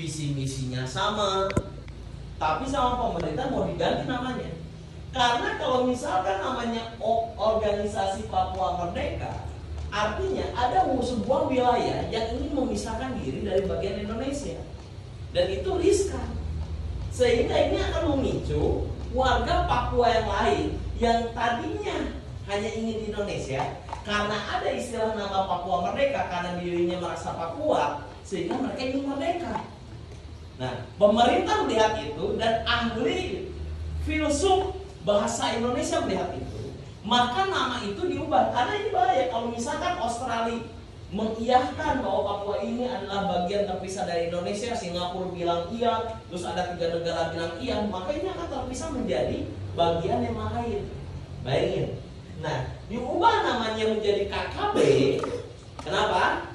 visi misinya sama, tapi sama pemerintah mau diganti namanya. Karena kalau misalkan namanya organisasi Papua Merdeka, artinya ada sebuah wilayah yang ingin memisahkan diri dari bagian Indonesia, dan itu riskan. Sehingga ini akan memicu warga Papua yang lain yang tadinya hanya ingin di Indonesia, karena ada istilah nama Papua Merdeka, karena dirinya merasa Papua, sehingga mereka ingin merdeka. Nah, pemerintah melihat itu dan ahli filsuf bahasa Indonesia melihat itu, maka nama itu diubah. Karena ini bahaya kalau misalkan Australia mengiyahkan bahwa Papua ini adalah bagian terpisah dari Indonesia, Singapura bilang iya, terus ada 3 negara bilang iya, maka ini akan terpisah menjadi bagian yang lain. Bayangin. Nah, diubah namanya menjadi KKB. Kenapa?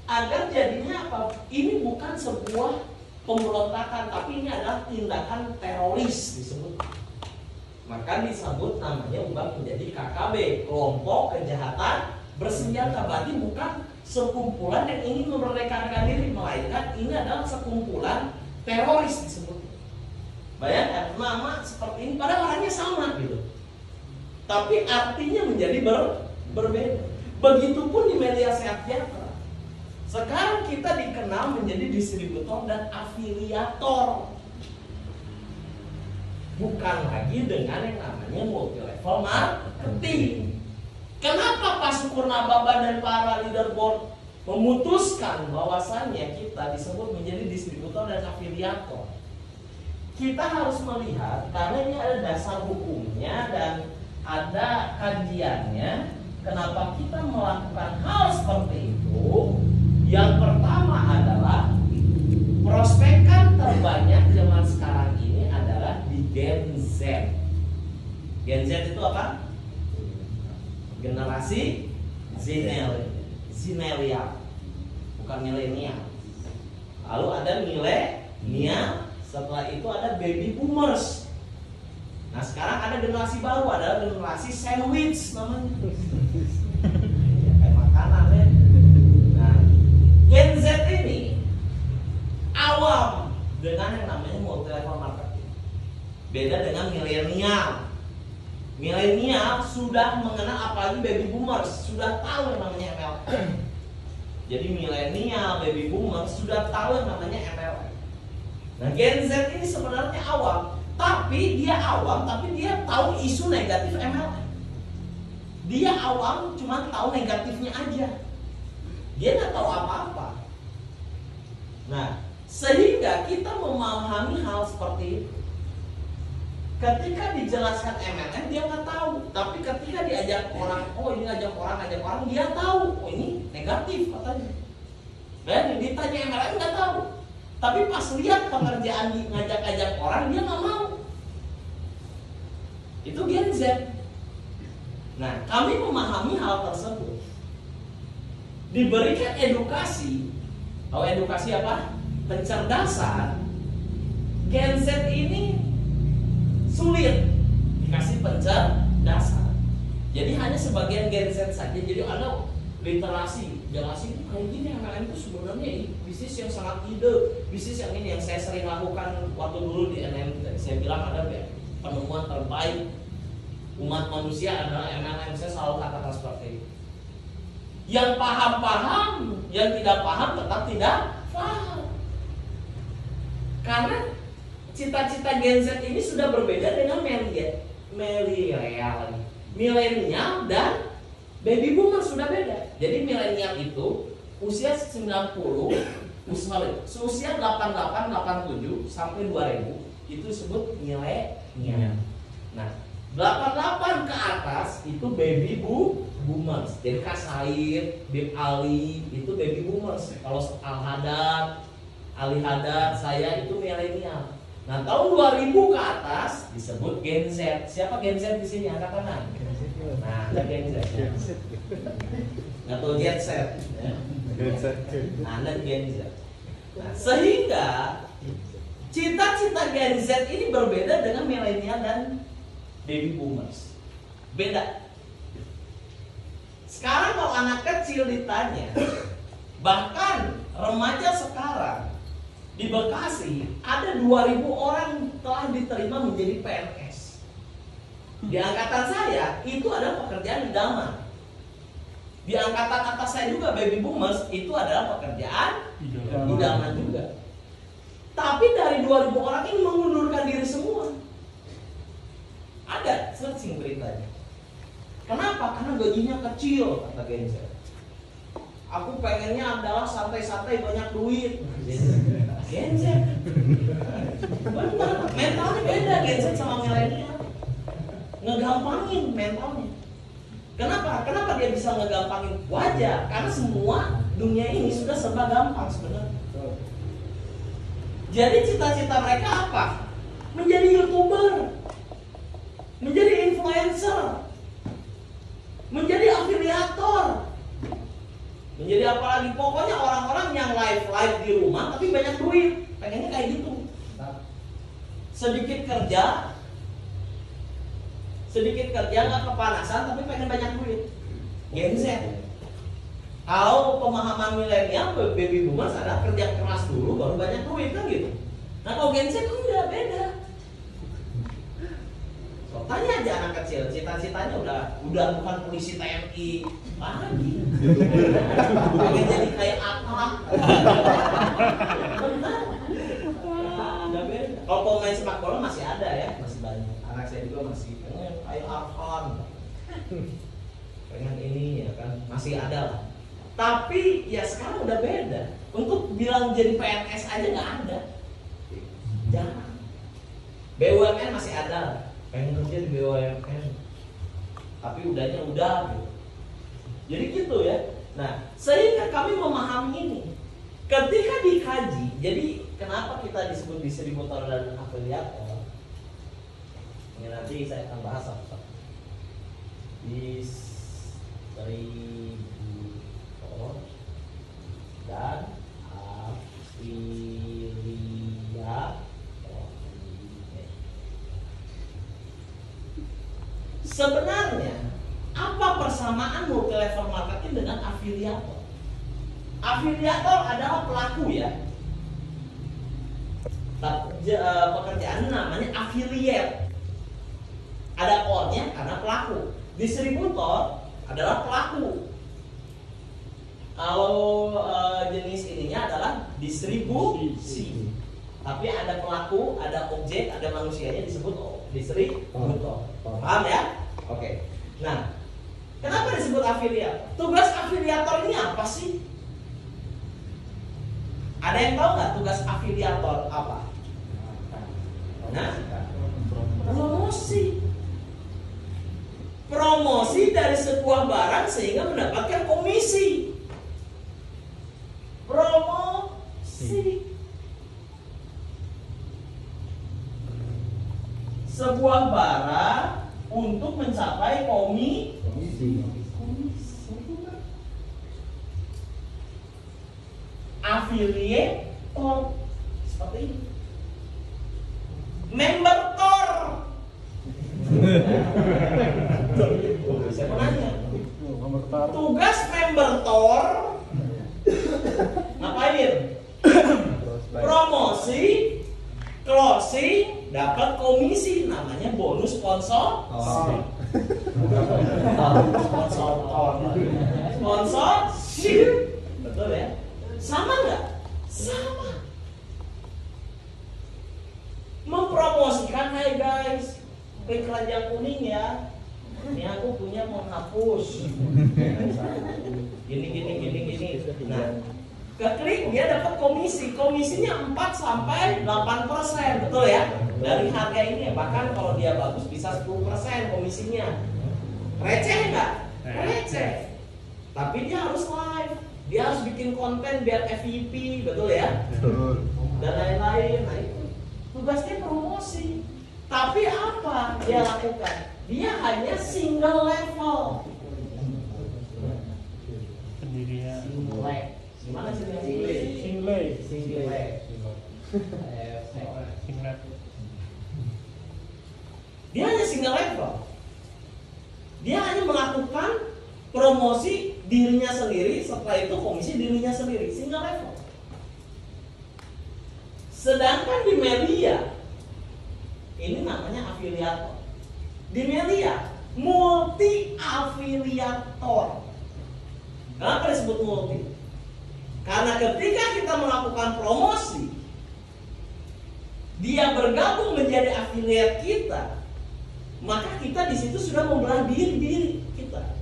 Agar jadinya apa? Ini bukan sebuah pemberontakan, tapi ini adalah tindakan teroris disebut. Maka disebut namanya ubah menjadi KKB, kelompok kejahatan bersenjata. Berarti bukan sekumpulan yang ingin memerdekakan diri, melainkan ini adalah sekumpulan teroris disebut. Bayangkan nama seperti ini, padahal orangnya sama gitu, tapi artinya menjadi berbeda. Begitupun di media sejahtera. Sekarang kita dikenal menjadi distributor dan afiliator, bukan lagi dengan yang namanya multi level marketing. Kenapa Pak Sukurnababa dan para leader board memutuskan bahwasannya kita disebut menjadi distributor dan afiliator? Kita harus melihat, karena ini ada dasar hukumnya dan ada kajiannya, kenapa kita melakukan hal seperti itu. Yang pertama adalah prospekan terbanyak zaman sekarang ini adalah di Gen Z. Gen Z itu apa? Generasi Zilenial, bukan milenial. Lalu ada milenial, setelah itu ada baby boomers. Nah, sekarang ada generasi baru, adalah generasi sandwich namanya. Kayak makanan ya. Nah, Gen Z ini awam dengan yang namanya multi level marketing. Beda dengan milenial. Milenial sudah mengenal, apalagi baby boomers sudah tahu yang namanya MLM. Jadi milenial, baby boomers sudah tahu yang namanya MLM. Nah, Gen Z ini sebenarnya awam, tapi dia tahu isu negatif MLM. Dia awam, cuma tahu negatifnya aja. Dia nggak tahu apa-apa. Nah, sehingga kita memahami hal seperti itu. Ketika dijelaskan MLM dia nggak tahu, tapi ketika diajak orang, oh ini ngajak orang, dia tahu, oh ini negatif katanya. Dan ditanya MLM nggak tahu, tapi pas lihat pengerjaan ngajak-ngajak orang dia nggak mau. Itu Gen Z. Nah, kami memahami hal tersebut. Diberikan edukasi, tahu edukasi apa? Pencerdasan. Gen Z ini sulit dikasih pencerdasan. Jadi hanya sebagian Gen Z saja. Jadi ada literasi, jelasin kayak gini, MLM itu sebenarnya bisnis yang sangat ide, bisnis yang ini yang saya sering lakukan waktu dulu di NM. Saya bilang ada penemuan terbaik umat manusia adalah MLM. Saya selalu katakan seperti itu. Yang paham, yang tidak paham tetap tidak paham. Karena cita-cita Gen Z ini sudah berbeda dengan milenial dan baby boomer sudah beda. Jadi milenial itu usia 88, 87 sampai 2000 itu disebut milenial. Nah, 88 ke atas itu baby boomers. Jadi Kasair, Bib Ali itu baby boomers. Kalau Ali Hadad, saya itu milenial. Nah, tahun 2000 ke atas disebut Gen Z. Siapa Gen Z di sini? Angkat tangan. Nah, ada Gen Z. Atau Gen Z. Anda Gen Z. Nah, sehingga cita-cita Gen Z ini berbeda dengan milenial dan baby boomers. Beda. Sekarang kalau anak kecil ditanya, bahkan remaja sekarang di Bekasi ada 2.000 orang telah diterima menjadi PNS. Di angkatan saya itu adalah pekerjaan idaman. Di angkatan atas saya juga baby boomers itu adalah pekerjaan idaman juga. Tapi dari 2.000 orang ini mengundurkan diri semua. Ada searching beritanya. Kenapa? Karena gajinya kecil, kata Genset. Aku pengennya adalah santai-santai banyak duit. Genset. Benar, mentalnya beda Genset sama milenial. Ngegampangin mentalnya. Kenapa? Kenapa dia bisa ngegampangin? Wajar, karena semua dunia ini sudah serba gampang sebenarnya. Jadi cita-cita mereka apa? Menjadi YouTuber, menjadi influencer, menjadi afiliator, menjadi apa lagi? Pokoknya orang-orang yang live di rumah tapi banyak duit, pengennya kayak gitu. Sedikit kerja nggak kepanasan tapi pengen banyak duit. Gen Z. Kalau pemahaman milenial baby boomers adalah kerja keras dulu baru banyak duit kan gitu. Nah kalau Gen Z enggak, beda. So, tanya aja anak kecil, cita-citanya udah bukan polisi TNI lagi. Pengen jadi kayak apa? Benar. Udah beda. Kalau pemain sepak bola masih ada ya, masih banyak. Anak saya juga masih pengen kayak Arfan. Pengen ini ya kan, masih ada lah. Tapi ya sekarang udah beda. Untuk bilang jadi PNS aja nggak ada. Jangan. BUMN masih ada. Pengen kerja di BUMN. Tapi udahnya udah gitu. Jadi gitu ya. Nah, sehingga kami memahami ini. Ketika dikaji, jadi kenapa kita disebut distributor dan afiliator? Ini nanti saya akan bahas satu-satu. Dan afiliator. Sebenarnya apa persamaan multi level marketing dengan afiliator? Afiliator adalah pelaku ya. Pekerjaan namanya affiliate. Ada O-nya karena pelaku. Distributor adalah pelaku. Kalau jenis ininya adalah distribusi. Tapi ada pelaku, ada objek, ada manusianya disebut distributor. Paham ya? Oke. Nah, kenapa disebut afiliator? Tugas afiliator ini apa sih? Ada yang tahu nggak tugas afiliator apa? Nah, promosi. Promosi dari sebuah barang sehingga mendapatkan komisi. Promosi. Sebuah barang untuk mencapai komisi. Afiliator seperti ini. Member Tor. Saya mau nanya. Tugas member Tor ngapain? Promosi, closing, dapat komisi, namanya bonus sponsor. Sponsorship. Betul ya? Sama nggak? Sama. Mempromosikan, hai guys, ke keranjang kuning ya. Ini aku punya menghapus. Gini. Nah, keklik dia dapat komisi. Komisinya 4-8%, betul ya? Dari harga ini, bahkan kalau dia bagus bisa 10% komisinya. Receh nggak? Receh. Tapi dia harus live. Dia harus bikin konten biar FYP, betul ya? Dan lain-lain. Nah itu tugasnya promosi. Tapi apa dia lakukan? Dia hanya single level. Pendirian. Gimana sih single? Dia hanya single level. Dia hanya melakukan promosi dirinya sendiri, setelah itu komisi dirinya sendiri, single level. Sedangkan di media ini namanya afiliator. Di media multi afiliator. Kenapa disebut multi? Karena ketika kita melakukan promosi, dia bergabung menjadi afiliat kita, maka kita di situ sudah membelah diri kita.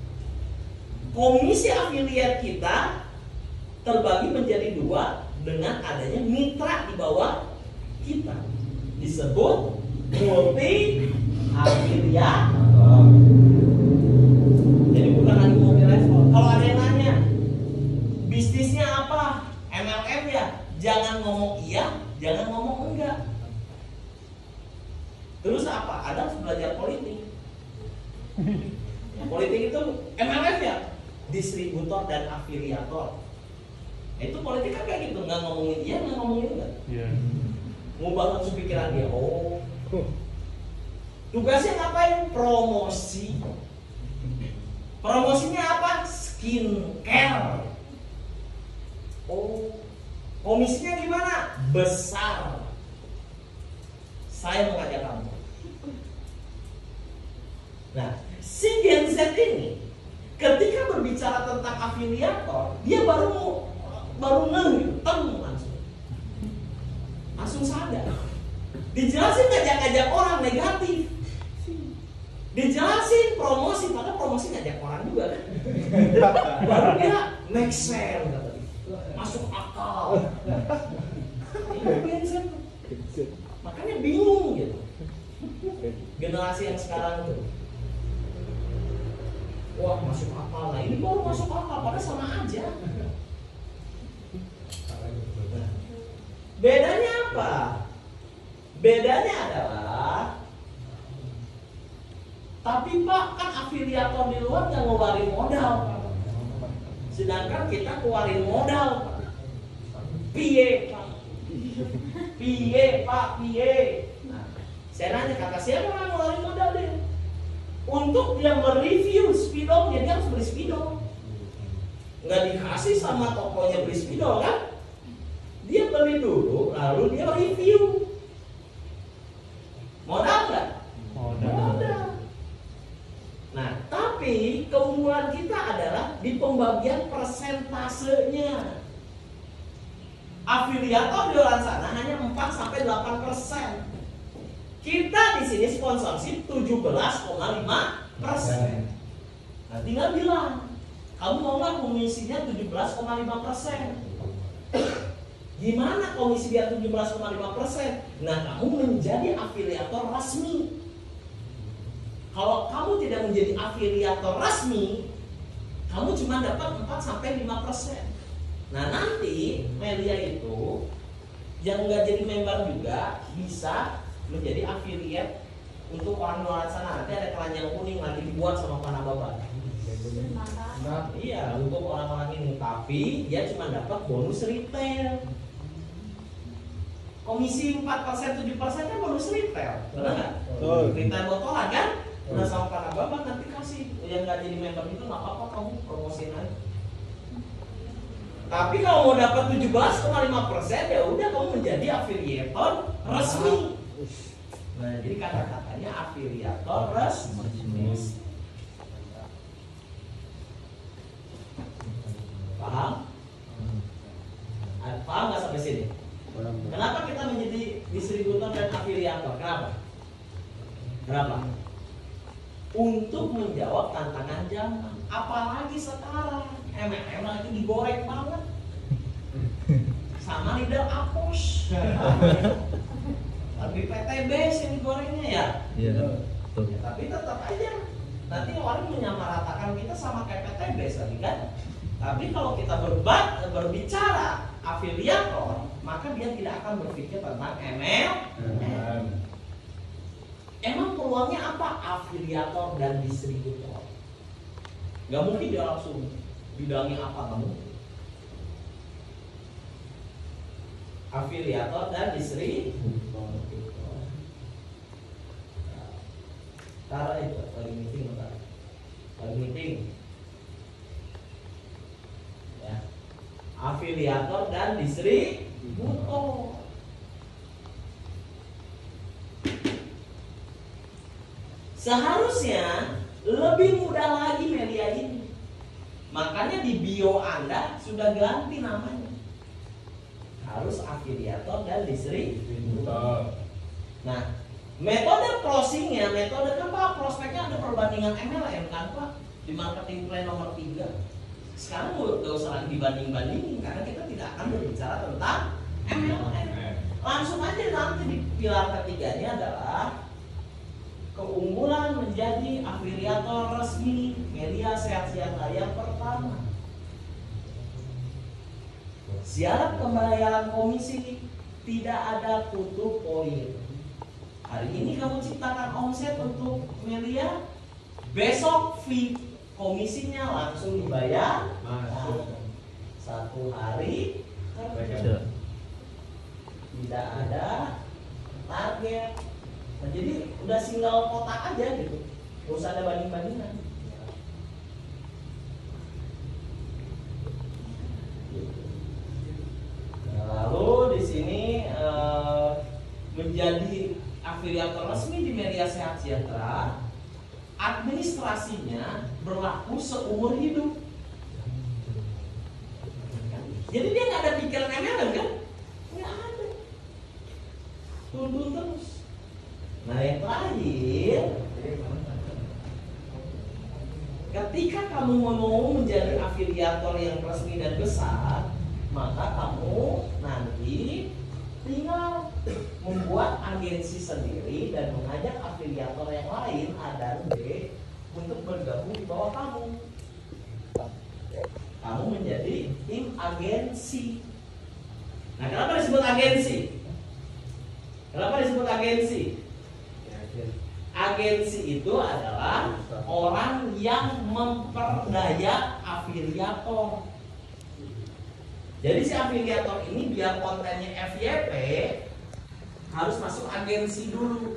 Komisi afiliat kita terbagi menjadi dua dengan adanya mitra di bawah kita, disebut multi afiliator. Jadi bukan lagi multi level. Kalau ada yang nanya bisnisnya apa, MLM ya, jangan ngomong iya, jangan ngomong enggak. Terus apa? Ada harus belajar politik. Politik itu MLM ya, distributor dan afiliator. Itu politik kan kayak gitu, nggak ngomongin iya, nggak ngomongin enggak. Mau bangun pikiran dia. Oh, tugasnya ngapain? Promosi. Promosinya apa? Skincare. Oh, komisinya gimana? Besar. Saya mengajak kamu. Nah, si Gen Z ini ketika berbicara tentang afiliator, dia baru langsung sadar. Dijelasin ngajak-ngajak orang negatif, dijelasin promosi, padahal promosi ngajak orang juga kan. Baru dia make sense, masuk akal. Ini Gen Z. Makanya bingung gitu. Generasi yang sekarang tuh, wah masuk akal, nah ini baru masuk akal, padahal sama aja. Bedanya apa? Bedanya adalah, tapi Pak kan afiliator di luar nggak ngeluarin modal, sedangkan kita keluarin modal. Piye Pak? Piye Pak? Piye? Nah, saya nanya, kata siapa yang ngeluarin modal deh? Untuk dia mereview spidolnya, dia harus beli spidol. Nggak dikasih sama tokonya beli spidol kan? Dia beli dulu, lalu dia review. Modal nggak? Modal. Nah, tapi keunggulan kita adalah di pembagian persentasenya. Afiliator di luar sana hanya 4-8%. Kita di sini sponsorship 17,5%. Nah, tinggal bilang, kamu mau nggak komisinya 17,5%? Gimana komisi biar 17,5%? Nah, kamu menjadi afiliator resmi. Kalau kamu tidak menjadi afiliator resmi, kamu cuma dapat 4-5%. Nah, nanti media itu yang nggak jadi member juga bisa menjadi afiliat untuk orang luar sana. Nanti ada keranjang kuning lagi dibuat sama Pak Nababan. Nah, iya, untuk orang-orang ini, tapi dia cuma dapat bonus retail. Komisi 4%-7% kan bonus retail, benar nggak? Retail botolan kan? Udah sama Pak Nababan, nanti kasih. Yang nggak jadi member itu nggak apa-apa, kamu promosiin aja. Tapi kalau mau dapat 17,5%, ya udah kamu menjadi afiliator resmi. Nah, jadi kata-katanya afiliator resmi. Paham? Paham nggak sampai sini? Kenapa kita menjadi distributor dan afiliator? Kenapa? Untuk menjawab tantangan zaman. Apalagi sekarang MLM lagi digoreng banget sama leader Apos. Lebih PTB yang digorengnya ya. Iya. Ya, tapi tetap aja nanti orang menyamaratakan kita sama kayak PTB tadi kan. Tapi kalau kita berbicara afiliator, maka dia tidak akan berpikir tentang MLM. Emang peluangnya apa? Afiliator dan distributor. Gak mungkin dia langsung bidangnya apa, kamu? Afiliator dan distributor. Taruh itu lagi meeting, lagi meeting. Ya. Afiliator dan distributor. Seharusnya lebih mudah lagi media ini. Makanya di bio Anda sudah ganti namanya. Harus afiliator dan distributor. Nah, metode closingnya, metode kan Pak, prospeknya ada perbandingan MLM kan Pak, di marketing plan nomor 3. Sekarang nggak usah lagi dibanding-bandingin karena kita tidak akan berbicara tentang MLM. Langsung aja nanti di pilar ketiganya adalah keunggulan menjadi afiliator resmi media sehat-sehat yang pertama. Syarat pembayaran komisi tidak ada tutup poin. Hari ini kamu ciptakan omset untuk media, besok fee komisinya langsung dibayar. Satu hari kerja. Tidak ada target. Nah, jadi udah single kotak aja gitu. Gak usah ada banding-bandingan. Nah, lalu di sini menjadi afiliator resmi di media Sehat Sejahtera, administrasinya berlaku seumur hidup. Jadi dia nggak ada pikiran MLM kan? Nggak ada. Tuntun terus. Nah yang terakhir, ketika kamu mau menjadi afiliator yang resmi dan besar, maka kamu nanti tinggal membuat agensi sendiri dan mengajak afiliator yang lain A dan B untuk bergabung di bawah kamu. Kamu menjadi tim agensi. Nah, kenapa disebut agensi? Kenapa disebut agensi? Agensi itu adalah orang yang memperdaya afiliator. Jadi si afiliator ini biar kontennya FYP harus masuk agensi dulu.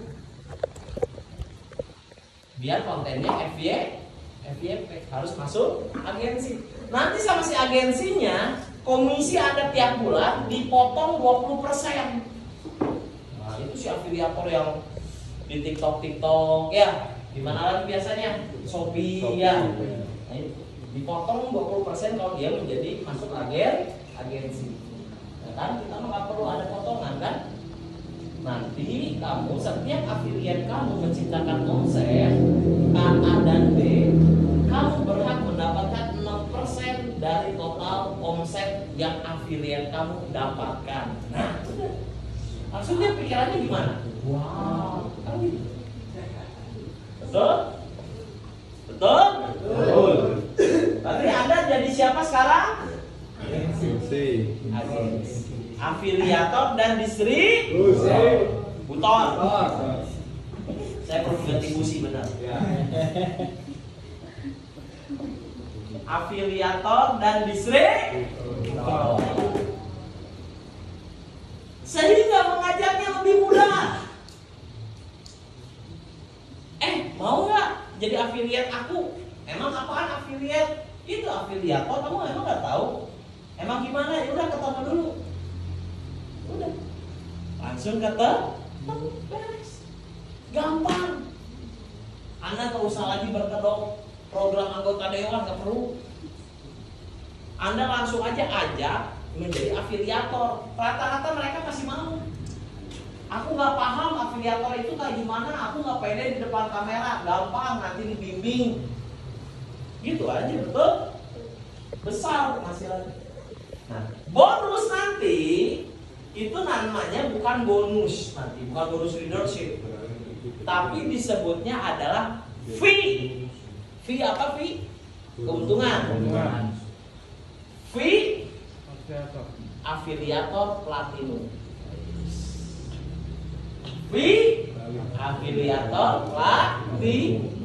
Biar kontennya FYP harus masuk agensi. Nanti sama si agensinya komisi ada tiap bulan dipotong 20%. Nah, itu si afiliator yang di TikTok ya, di mana lagi biasanya? Shopee ya. Nah, dipotong 20% kalau dia menjadi masuk agensi. Ya kan kita nggak perlu ada potongan kan? Nanti kamu setiap afiliat kamu menciptakan omset A dan B, kamu berhak mendapatkan 6% dari total omset yang afiliat kamu dapatkan. Nah, maksudnya pikirannya gimana? Wow, kan gitu. Betul? Betul? Betul. Berarti Anda jadi siapa sekarang? Agensi. Afiliator dan distributor. Saya perlu ganti busi benar. Afiliator dan distributor. Sehingga mengajarnya lebih mudah. Mau nggak jadi afiliat aku? Emang apaan afiliat? Itu afiliator, kamu emang nggak tahu? Emang gimana? Ya udah ketemu dulu. Udah, langsung ketemu, beres, gampang. Anda nggak usah lagi berkedok program anggota dewan, nggak perlu. Anda langsung aja ajak menjadi afiliator. Rata-rata mereka masih mau. Aku nggak paham afiliator itu kayak gimana. Aku nggak pede di depan kamera. Gampang, nanti dibimbing. Gitu aja, betul? Besar penghasilannya. Nah, bonus nanti itu namanya bukan bonus nanti, bukan bonus leadership, tapi disebutnya adalah fee. Fee apa fee? Keuntungan. Fee afiliator platinum. Fee afiliator platinum.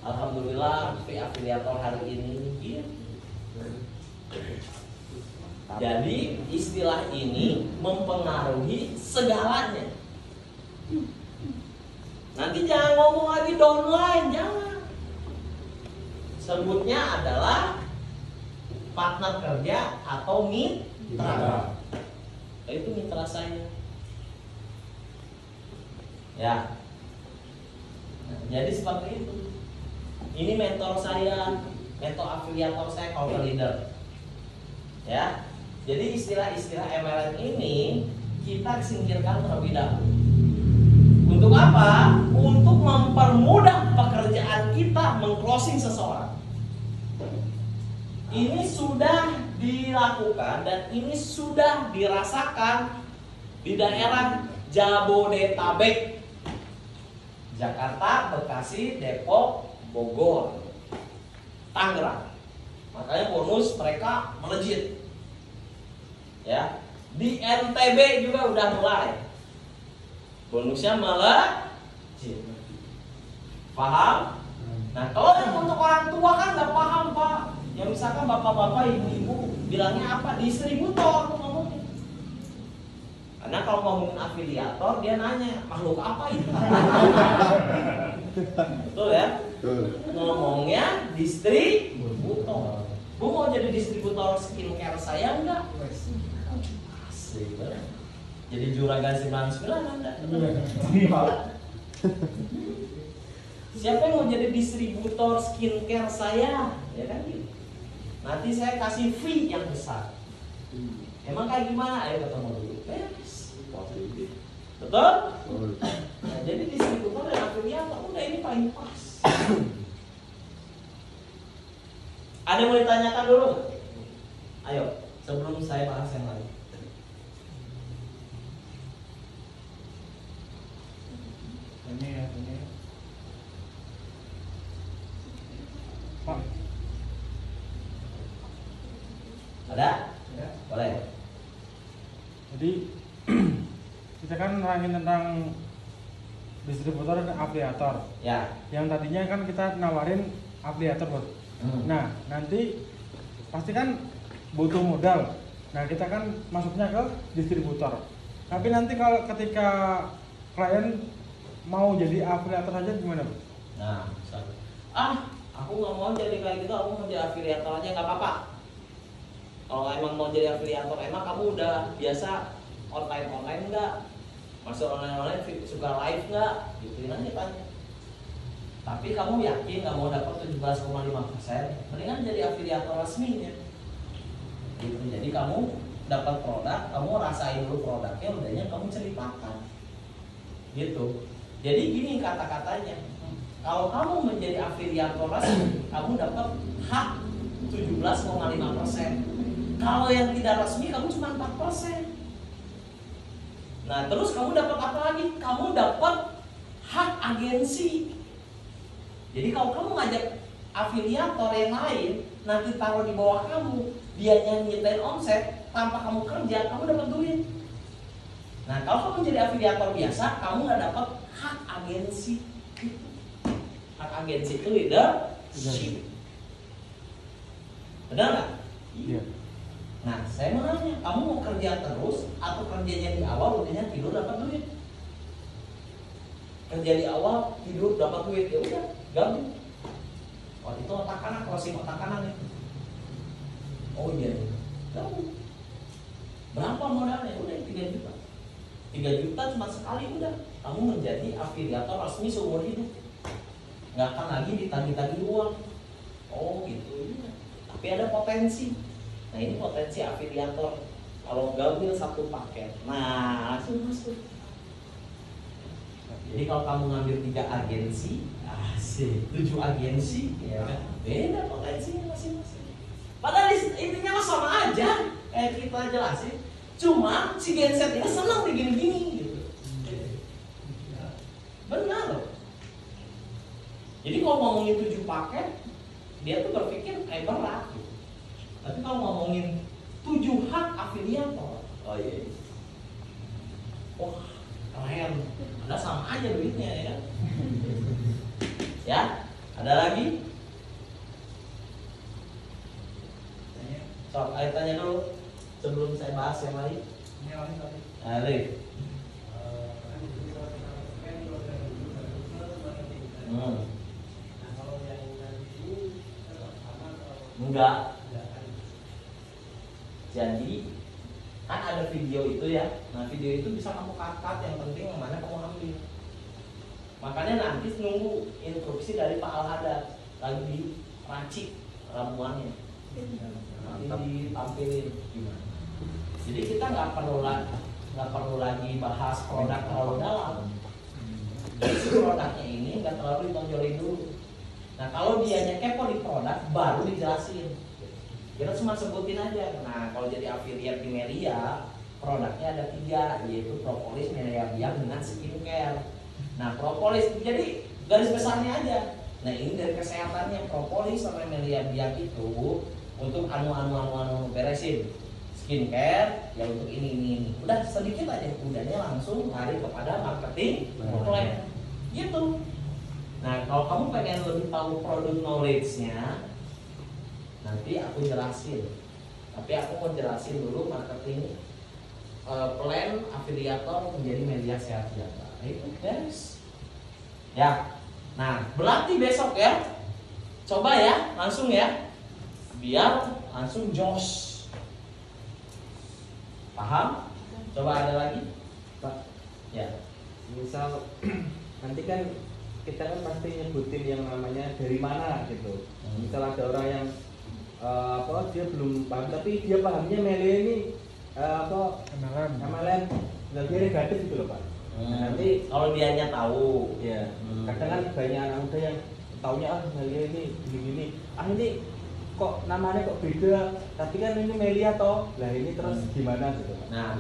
Alhamdulillah fee afiliator hari ini iya. Jadi istilah ini mempengaruhi segalanya. Nanti jangan ngomong lagi downline, jangan. Sebutnya adalah partner kerja atau mitra. Itu mitra saya. Ya. Jadi seperti itu. Ini mentor saya, mentor afiliator saya, Cover Leader. Ya. Jadi istilah-istilah MLM ini kita singkirkan terlebih dahulu. Untuk apa? Untuk mempermudah pekerjaan kita meng-closing seseorang. Ini sudah dilakukan dan ini sudah dirasakan di daerah Jabodetabek, Jakarta, Bekasi, Depok, Bogor, Tangerang. Makanya bonus mereka melejit. Ya, di NTB juga udah mulai. Bonusnya melejit. Paham? Nah, kalau yang untuk orang tua kan nggak paham, Pak. Yang misalkan bapak-bapak, ibu-ibu bilangnya apa? Distributor ngomongnya. Karena kalau ngomongin afiliator dia nanya makhluk apa itu? Betul ya? Ngomongnya distributor. Bu mau jadi distributor skincare saya enggak? Asik banget. Jadi juragan 99 Anda. Siapa yang mau jadi distributor skincare saya? Ya kan gitu. Nanti saya kasih fee yang besar. Emang kayak gimana? Ayo ketemu dulu. Betul? Nah, jadi distributor dan afiliator udah ini paling pas. Ada yang mau ditanyakan dulu? Ayo, sebelum saya bahas yang lain. Ini Pak. Ada? Ya. Boleh. Jadi kita kan nerangin tentang distributor dan afiliator. Ya. Yang tadinya kan kita nawarin afiliator, Bos. Nah, nanti pasti kan butuh modal. Nah, kita kan masuknya ke distributor. Tapi nanti kalau ketika klien mau jadi afiliator aja gimana, Bos? Nah, misalnya, aku nggak mau jadi kayak gitu, aku mau jadi afiliator aja nggak apa-apa. Kalau emang mau jadi afiliator, emang kamu udah biasa online nggak? Masuk online suka live nggak? Gituin aja tanya. Tapi kamu yakin nggak mau dapat 17,5%? Mendingan jadi afiliator resminya. Gitu. Jadi kamu dapat produk, kamu rasain dulu produknya, udahnya kamu ceritakan. Gitu. Jadi gini kata-katanya. Kalau kamu menjadi afiliator resmi, kamu dapat hak 17,5%. Kalau yang tidak resmi kamu cuma 4%. Nah, terus kamu dapat apa lagi? Kamu dapat hak agensi. Jadi kalau kamu ngajak afiliator yang lain, nanti taruh di bawah kamu, dia nyitain omset, tanpa kamu kerja, kamu dapat duit. Nah, kalau kamu jadi afiliator biasa, kamu nggak dapat hak agensi. Hak agensi itu leadership. Benar nggak? Iya. Nah, saya mau nanya, kamu mau kerja terus atau kerjanya di awal udahnya tidur dapat duit? Kerja di awal tidur dapat duit, ya udah gabung. Oh itu otak kanan, closing otak kanan ya. Oh iya, gabung. Berapa modalnya? Udah 3 juta. 3 juta cuma sekali udah. Kamu menjadi afiliator resmi seumur hidup. Nggak akan lagi ditagih-tagih uang. Oh gitu. Tapi ada potensi. Nah ini potensi afiliator. Kalau gabung satu paket, nah langsung masuk. Jadi kalau kamu ngambil 3 agensi, asik, 7 agensi, ya kan? Beda potensinya masing-masing. Padahal intinya sama aja, kayak kita jelasin. Cuma si genset ini senang digini-gini gitu. Benar loh. Jadi kalau ngomongin 7 paket, dia tuh berpikir kayak berat gitu. Tapi kalau ngomongin 7 hak afiliator, oh iya, wah keren, ada sama aja duitnya ya. Ya, ada lagi? So, ayo tanya dulu sebelum saya bahas yang lain. Alif. Enggak. Jadi kan ada video itu ya. Nah video itu bisa kamu cut, yang penting yang mana kamu ambil. Makanya nanti nunggu instruksi dari Pak Al-Hadad lagi diracik ramuannya, nanti ditampilin gimana. Jadi kita nggak perlu lagi bahas produk terlalu dalam. Jadi produknya ini nggak terlalu ditonjolin dulu. Nah kalau dianya kepo di produk, baru dijelasin. Kita cuma sebutin aja. Nah kalau jadi affiliate di Melia, produknya ada 3, yaitu propolis, Melia Biak dengan skincare. Nah propolis, jadi garis besarnya aja. Nah ini dari kesehatannya, propolis sama Melia Biak itu untuk anu beresin. Skincare ya untuk ini. Udah sedikit aja, udahnya langsung lari kepada marketing plan. Gitu. Nah kalau kamu pengen lebih tahu produk knowledge-nya, nanti aku jelasin. Tapi aku mau jelasin dulu marketing plan afiliator menjadi media sehat sejahtera. Itu guys. Ya. Nah berarti besok ya, coba ya langsung ya, biar langsung jos. Paham? Coba ada lagi? Pak, Ya. misal nanti kan kita kan pasti nyebutin yang namanya dari mana gitu. Misal ada orang yang dia belum paham tapi dia pahamnya Melia ini MLM lebih negatif gitu loh Pak. Nanti kalau dianya tahu, Ya, kadang kan banyak anak muda yang taunya Melia ini gini-gini. Ini kok namanya kok beda, tapi kan ini Melia toh. Lah ini terus gimana gitu Pak? nah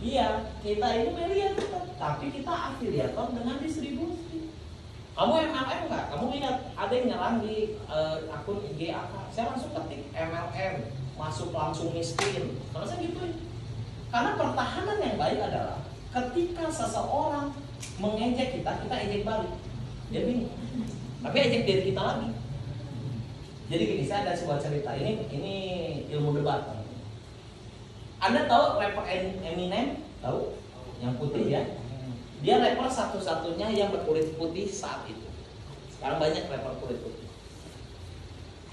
iya, kita ini Melia tetap, tapi kita afiliator dengan distribusi. Kamu MLM nggak? Kamu lihat ada yang nyerang di akun IG apa? Saya langsung ketik MLM, masuk langsung miskin. Kalau saya gituin. Karena pertahanan yang baik adalah ketika seseorang mengejek kita ejek balik. Dia bingung. Tapi ejek diri kita lagi. Jadi gini, saya ada sebuah cerita. Ini ilmu debat. Anda tahu rapper Eminem? Tahu? Yang putih ya? Dia rapper satu-satunya yang berkulit putih saat itu. Sekarang banyak rapper kulit putih.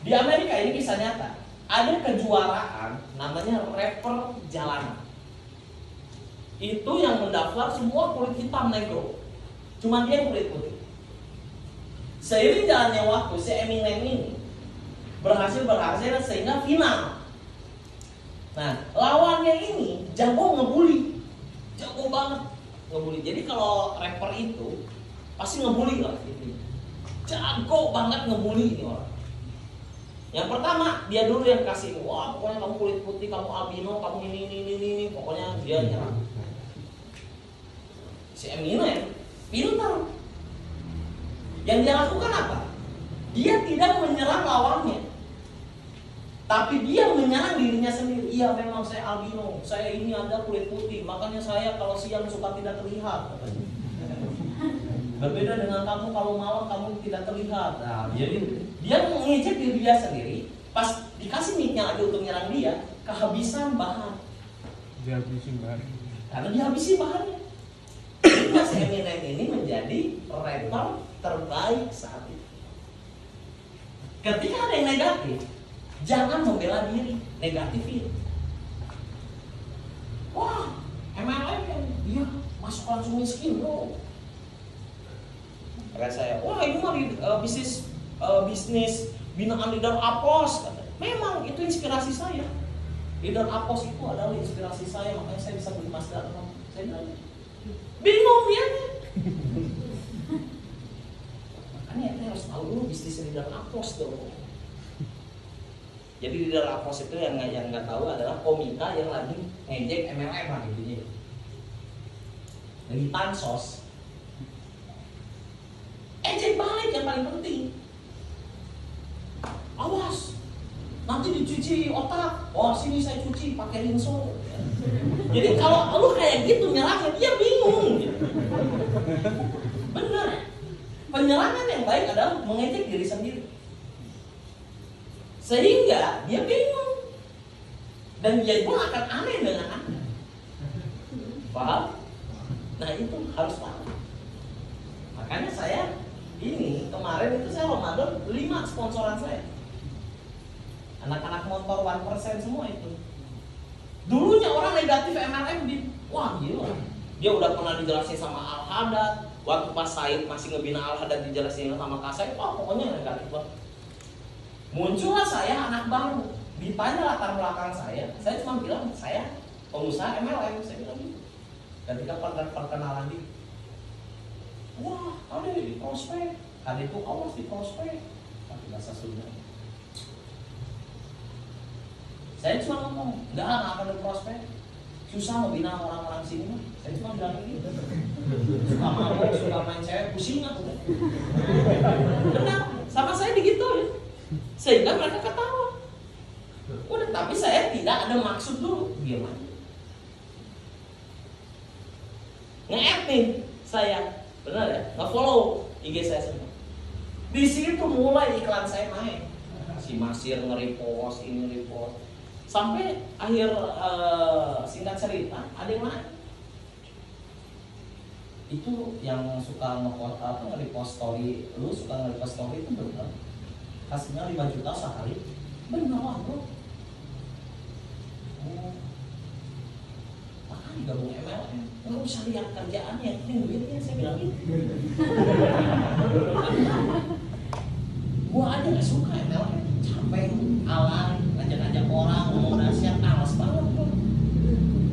Di Amerika ini kisah nyata. Ada kejuaraan namanya rapper jalanan. Itu yang mendaftar semua kulit hitam negro. Cuma dia kulit putih. Seiring jalannya waktu, si Eminem ini berhasil sehingga final. Nah, lawannya ini jago ngebully. Jago banget ngebully. Jadi kalau rapper itu pasti ngebully lah gitu. Jago banget ngebully ini orang. Yang pertama dia dulu yang kasih, wah pokoknya kamu kulit putih, kamu albino, kamu ini, pokoknya dia nyerang. Si Eminem pintar. Yang dia lakukan apa? Dia tidak menyerang lawannya, tapi dia menyerang dirinya sendiri. Iya memang saya albino, saya ini ada kulit putih, makanya saya kalau siang suka tidak terlihat. Berbeda dengan kamu, kalau malam kamu tidak terlihat. Nah, jadi dia mengejek diri dia sendiri. Pas dikasih mic-nya aja untuk nyerang dia, kehabisan bahan. Dihabisin bahan. Karena dihabisi bahannya. Sehingga si Eminem ini menjadi rapper terbaik saat itu. Ketika ada yang negatif, jangan membela diri, negatifin. Wah, MLM dia masuk langsung miskin bro. Kata saya, wah ini mah bisnis binaan Leader Apos. Memang itu inspirasi saya. Leader Apos itu adalah inspirasi saya, makanya saya bisa beli Mazda. Saya bilang, bingung dia. Makanya kita harus tahu dulu bisnis Leader Apos dong. Jadi Leader Apos itu yang nggak tahu adalah komika yang lagi ngejek MLM lah gitu. Lagi pansos. Ejek balik yang paling penting. Awas, nanti dicuci otak. Oh sini saya cuci pakai rinso. Jadi kalau lu kayak gitu nyerangnya dia bingung. Bener. Penyerangan yang baik adalah mengejek diri sendiri. Sehingga dia bingung. Dan dia pun akan aneh dengan Anda. Paham? Nah itu harus paham. Makanya saya ini kemarin itu saya Ramadan 5 sponsoran saya. Anak-anak motor 1% semua itu. Dulunya orang negatif MLM di wah gila. Dia udah pernah dijelasin sama Al-Haddad. Waktu pas Said masih ngebina Al-Haddad dijelasin sama Kak Said, wah pokoknya negatif banget. Muncullah saya anak baru, ditanya latar belakang saya cuma bilang saya pengusaha MLM, saya bilang gitu. Ketika perkenalan di, wah ada di prospek, ada itu awas di prospek, pakai bahasa Sunda. Saya cuma ngomong, nggak akan ada prospek. Susah ngebina orang-orang sini mah. Saya cuma bilang gitu. Suka mabok, suka main cewek, pusing aku. Benar, sama saya digituin. Sehingga mereka ketawa. Udah, tapi saya tidak ada maksud dulu. Gimana? Nge-add nih saya, benar ya? Nge-follow IG saya semua. Di situ mulai iklan saya main. Si Masir nge-repost, ini nge-repost. Sampai akhir singkat cerita ada yang lain. Itu yang suka nge-repost story, lu suka nge-repost story itu benar. Hasilnya 5 juta sehari. Benar lah bro. Oh. Makanya gabung MLM. Nggak usah lihat kerjaannya, yang penting duitnya, saya bilang gitu. Gua aja nggak suka MLM, capek, alay, ngajak-ngajak orang, ngomong nasihat, males banget bro.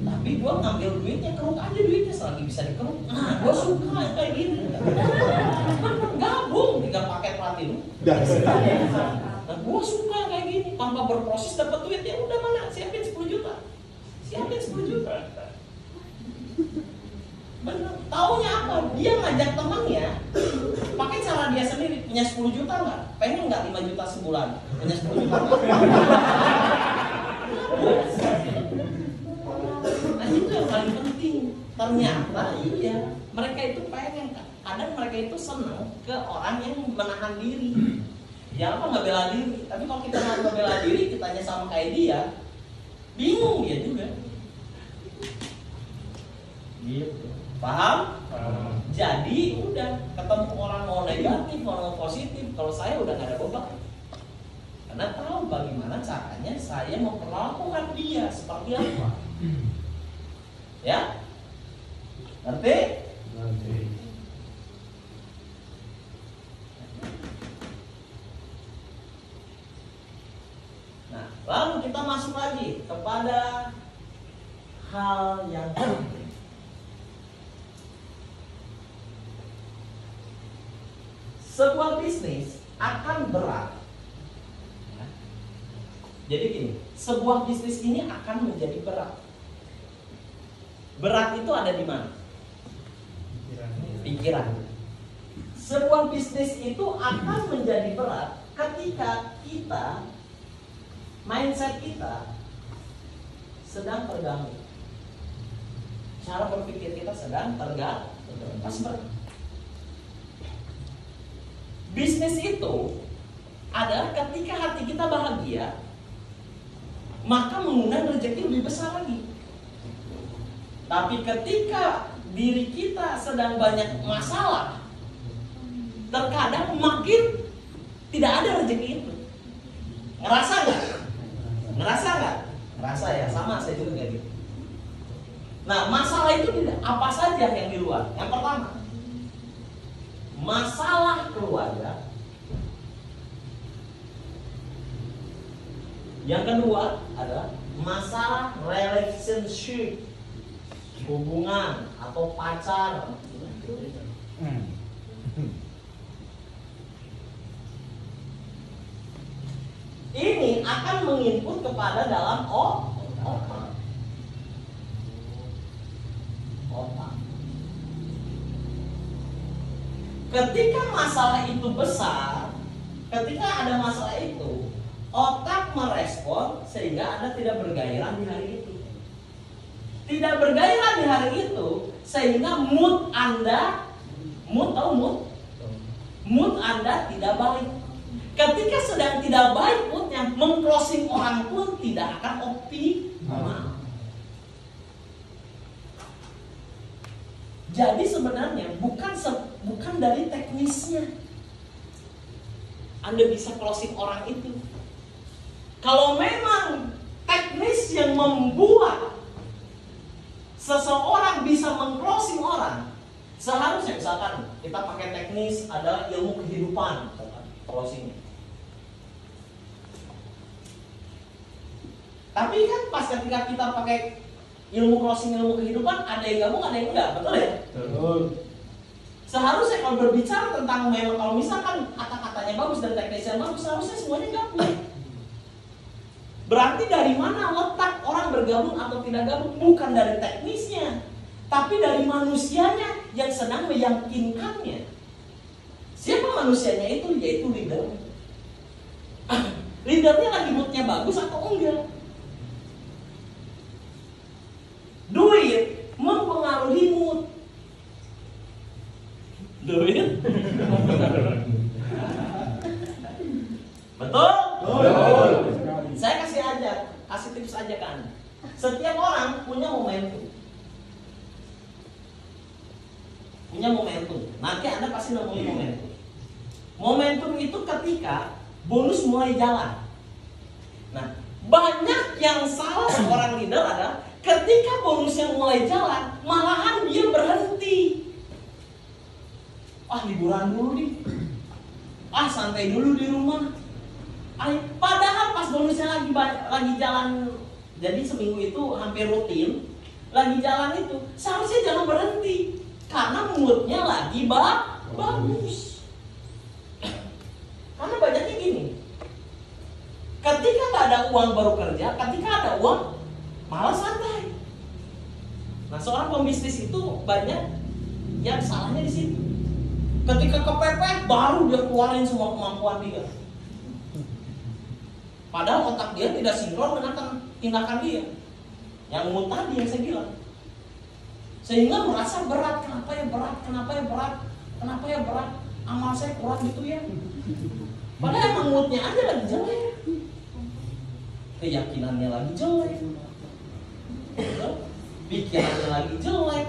Tapi gua ngambil duitnya, keruk aja duitnya selagi bisa dikeruk. Nah, gua suka kayak gini. Gabung 3 paket platinum. Nah, gua suka kayak gini, tanpa berproses dapat duit, ya udah mana, siapin 10 juta. Siapin 10 juta. Bener, taunya apa? Dia ngajak temannya pakai cara dia sendiri. Punya 10 juta nggak? Pengen nggak 5 juta sebulan? Punya 10 juta nggak? Nah itu yang paling penting. Ternyata iya, mereka itu pengen. Kadang mereka itu senang ke orang yang menahan diri. Ya apa nggak bela diri? Tapi kalau kita nggak bela diri, kitanya sama kayak dia, bingung dia juga. Gitu. Paham? Jadi udah ketemu orang mau negatif, mau positif. Kalau saya udah nggak ada beban, karena tahu bagaimana caranya saya memperlakukan dia seperti apa. Ya, ngerti? Ngerti. Nah, lalu kita masuk lagi kepada hal yang penting. Sebuah bisnis akan berat. Jadi gini, sebuah bisnis ini akan menjadi berat. Berat itu ada di mana? Pikiran. Sebuah bisnis itu akan menjadi berat ketika kita, mindset kita sedang terganggu. Cara berpikir kita sedang terganggu. Pasti berat. Bisnis itu adalah ketika hati kita bahagia, maka mengundang rezeki lebih besar lagi. Tapi ketika diri kita sedang banyak masalah, terkadang makin tidak ada rezeki itu. Ngerasa nggak? Ngerasa nggak? Ngerasa ya, sama saya juga kayak gitu. Nah, masalah itu tidak apa saja yang di luar. Yang pertama, masalah keluarga. Yang kedua adalah masalah relationship, hubungan atau pacar. Ini akan menginput kepada dalam otak. Ketika masalah itu besar, ketika ada masalah itu, otak merespon sehingga Anda tidak bergairah di hari itu. Tidak bergairah di hari itu sehingga mood Anda, mood Anda tidak baik. Ketika sedang tidak baik moodnya, meng-closing orang pun tidak akan optimal. Jadi sebenarnya bukan dari teknisnya Anda bisa closing orang itu. Kalau memang teknis yang membuat seseorang bisa meng-closing misalkan kita pakai teknis ada ilmu kehidupan, closing. Tapi kan pas ketika kita pakai ilmu closing, ilmu kehidupan, ada yang gabung, ada yang enggak, betul ya? Betul. Seharusnya kalau berbicara tentang memang kalau misalkan kata-katanya bagus dan teknisnya bagus, seharusnya semuanya gabung. Berarti dari mana letak orang bergabung atau tidak gabung? Bukan dari teknisnya, tapi dari manusianya yang sedang meyakinkannya. Siapa manusianya itu? Yaitu leader. Leadernya lagi moodnya bagus atau enggak? Duit mempengaruhi mood. Duit betul? Betul. Saya kasih tips aja kan. Setiap orang punya momentum. Nanti Anda pasti nemuin momentum. Momentum itu ketika bonus mulai jalan. Nah, banyak yang salah seorang leader adalah ketika bonusnya mulai jalan, malahan dia berhenti. Liburan dulu nih. Santai dulu di rumah. Padahal pas bonusnya lagi jalan, jadi seminggu itu hampir rutin, lagi jalan itu seharusnya jangan berhenti karena moodnya lagi bagus. Karena banyaknya gini, ketika nggak ada uang baru kerja, ketika ada uang malah santai. Nah, seorang pembisnis itu banyak yang salahnya di situ. Ketika kepepet baru dia keluarin semua kemampuan dia. Padahal otak dia tidak sinkron dengan tindakan dia. Yang mood tadi yang saya bilang. Sehingga merasa berat. Kenapa ya berat? Amal saya kurang gitu ya. Padahal emang moodnya aja lagi jelek. Keyakinannya lagi jelek. Pikirannya lagi jelek.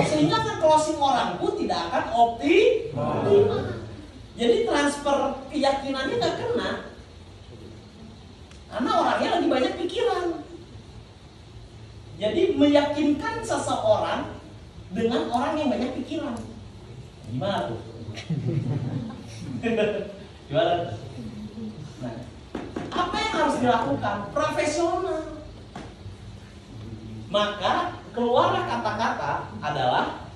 Sehingga kan closing orang pun tidak akan optimal. Jadi transfer keyakinannya nggak kena. Karena orangnya lagi banyak pikiran. Jadi meyakinkan seseorang dengan orang yang banyak pikiran. Gimana tuh? Gimana? Nah, apa yang harus dilakukan? Profesional. Maka keluarlah kata-kata adalah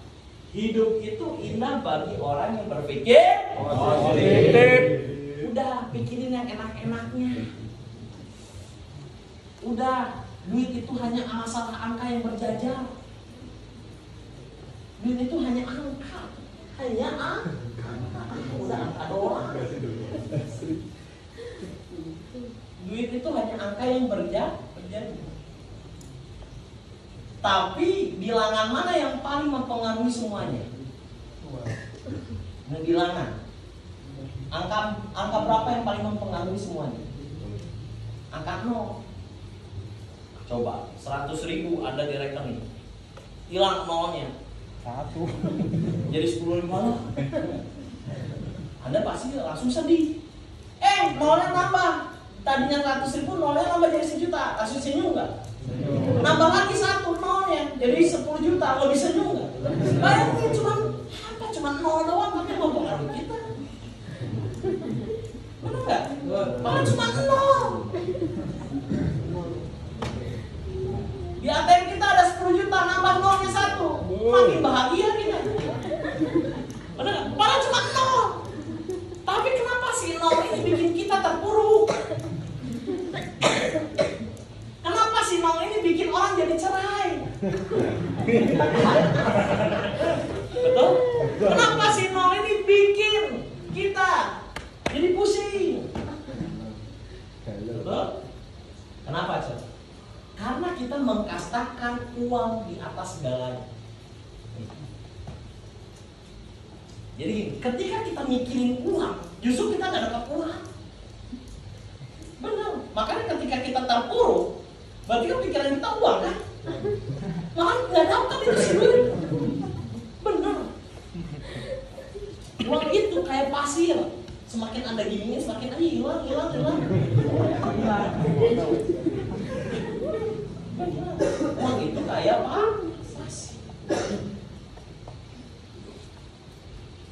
hidup itu indah bagi orang yang berpikir positif. Udah pikirin yang enak-enaknya. Udah, duit itu hanya masalah angka yang berjajar. Duit itu hanya angka. Udah angka doang. Duit itu hanya angka yang berjajar. Tapi bilangan mana yang paling mempengaruhi semuanya? Bilangan. Angka berapa yang paling mempengaruhi semuanya? Angka 0. Coba 100.000 ada di rekening, hilang nolnya 1, jadi 10 mana? Anda pasti langsung sedih. Nolnya nambah. Tadinya 100.000, nolnya nambah jadi 1 juta. Langsung senyum nggak? Nambah lagi 1 nolnya, jadi 10 juta. Lebih senyum nggak? Bayangin cuma 0 doang, tapi mempengaruhi kita. Benar nggak? Malah cuma 0. Di ATM kita ada 10 juta, nambah nolnya 1. Makin bahagia kita. Benar nggak? Malah cuma 0. Tapi kenapa sih 0 ini bikin kita terpuruk? Kenapa sih 0 ini bikin orang jadi cerai? Betul? Kenapa sih 0 ini bikin kita jadi pusing? Betul? Kenapa, Cok? Karena kita mengkastakan uang di atas segalanya. Jadi ketika kita mikirin uang, justru kita nggak dapat uang. Benar. Makanya ketika kita terpuruk, berarti kan pikiran kita uang kan? Malah nggak dapat itu sih duit. Benar. Uang itu kayak pasir. Semakin Anda gini, semakin hilang. Uang itu kayak apa?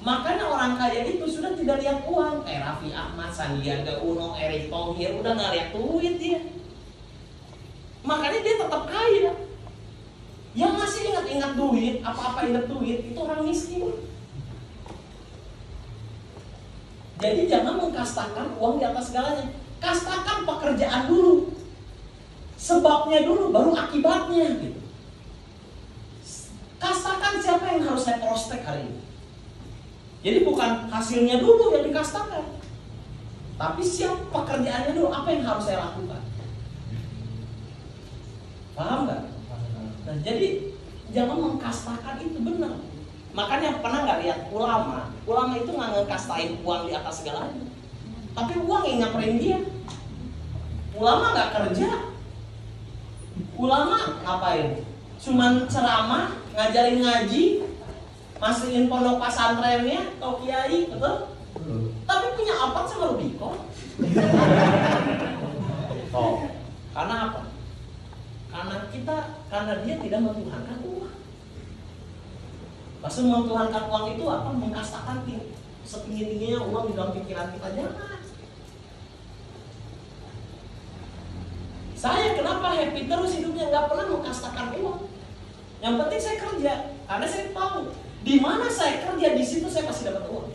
Makanya orang kaya itu sudah tidak lihat uang. Raffi Ahmad, Sandiaga Uno, Erick Thohir udah nggak lihat duit dia. Makanya dia tetap kaya. Yang masih ingat-ingat duit, apa-apa ingat duit, itu orang miskin. Jadi jangan mengkastakan uang di atas segalanya. Kastakan pekerjaan dulu, sebabnya dulu, baru akibatnya gitu. Kastakan siapa yang harus saya prospek hari ini. Jadi bukan hasilnya dulu yang dikastakan, tapi siapa pekerjaannya dulu, apa yang harus saya lakukan. Paham nggak? Nah, jadi jangan mengkastakan, itu benar. Makanya pernah nggak lihat ulama? Ulama itu nggak ngekastain uang di atas segalanya, tapi uang yang nyamperin dia. Ulama nggak kerja, ulama ngapain? Cuman ceramah, ngajarin ngaji, masukin pondok pesantrennya, atau kiai, betul? Tapi punya apa sama Rubicon? Oh, karena apa? Karena dia tidak mentuhankan uang. Maksud mentuhankan uang itu apa? Mengkastakan setinggi-tingginya uang di dalam pikiran kita, jangan. Saya kenapa happy terus hidupnya, nggak pernah mengkastakan uang. Yang penting saya kerja, karena saya tahu di mana saya kerja, di situ saya pasti dapat uang.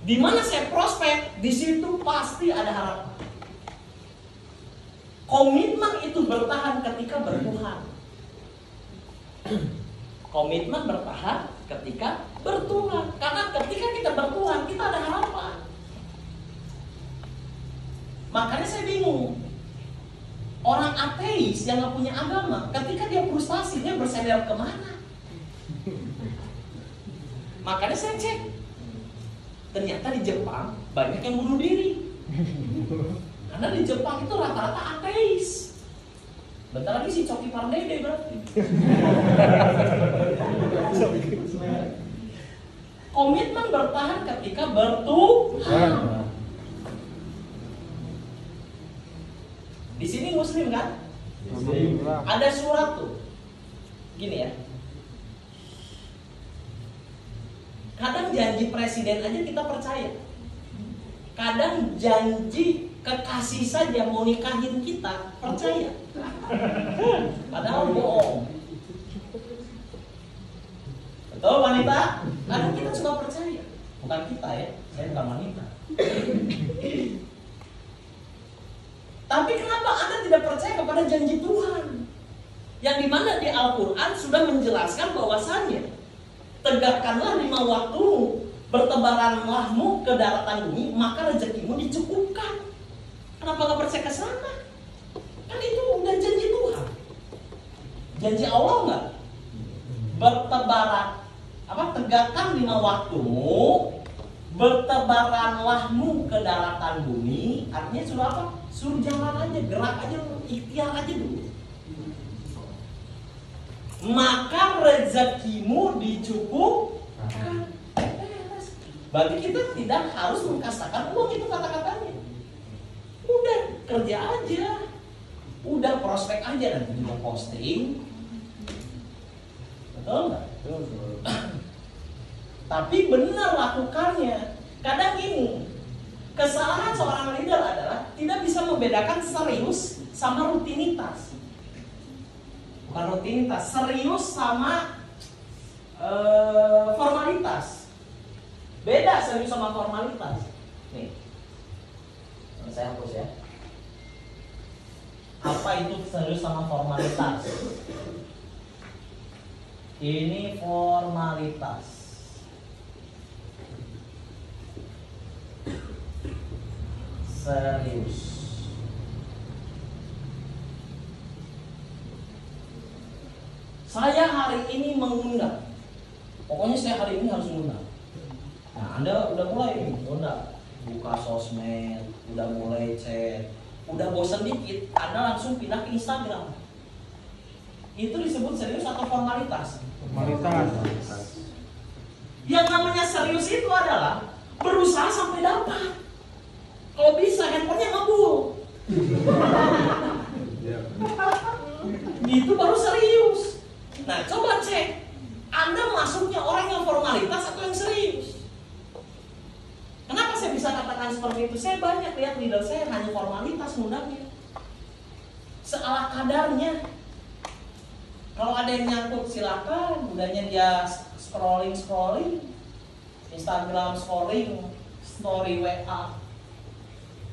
Di mana saya prospek, di situ pasti ada harapan. Komitmen itu bertahan ketika bertuhan. Komitmen bertahan ketika bertuhan. Karena ketika kita bertuhan, kita ada harapan. Makanya saya bingung. Orang ateis yang gak punya agama, ketika dia frustasi, dia bersandar kemana? Makanya saya cek, ternyata di Jepang banyak yang bunuh diri. Karena di Jepang itu rata-rata ateis. Bentar lagi si Coki Pardede berarti. Komitmen bertahan ketika bertuhan. Di sini muslim kan? Ada surat tuh. Gini ya. Kadang janji presiden aja kita percaya. Kadang janji kekasih saja mau nikahin kita percaya. Padahal bohong. Betul wanita? Kadang kita suka percaya. Bukan kita ya, saya bukan wanita. Tapi kenapa Anda tidak percaya kepada janji Tuhan? Yang dimana di Al-Quran sudah menjelaskan bahwasannya tegakkanlah 5 waktumu, bertebaranlahmu ke daratan bumi, maka rezekimu dicukupkan. Kenapa gak percaya ke sana? Kan itu udah janji Tuhan. Janji Allah nggak? Bertebaran, tegakkan 5 waktumu, bertebaranlahmu ke daratan bumi. Artinya sudah apa? Suruh jalan aja, gerak aja, ikhtiar aja dulu. Maka rezekimu dicukupkan. Berarti kita tidak harus mengkastakan uang, itu kata-katanya. Udah kerja aja, udah prospek aja, nanti juga posting. Betul nggak? Tapi benar lakukannya. Kadang ini kesalahan seorang leader adalah tidak bisa membedakan serius sama rutinitas. Bukan rutinitas, serius sama formalitas. Beda serius sama formalitas. Nih, saya hapus ya. Apa itu serius sama formalitas? Ini formalitas. Serius. Saya hari ini mengundang. Pokoknya saya hari ini harus mengundang. Nah, Anda udah mulai mengundang, buka sosmed, udah mulai chat, udah bosan dikit, Anda langsung pindah ke Instagram. Itu disebut serius atau formalitas? Formalitas. Yang namanya serius itu adalah berusaha sampai dapat. Kalau bisa handphonenya ngebul. Itu baru serius. Nah, coba cek. Anda masuknya seperti itu. Saya banyak lihat leader saya hanya formalitas ngundangnya, seala kadarnya. Kalau ada yang nyangkut silakan, udahnya dia scrolling Instagram, story WA,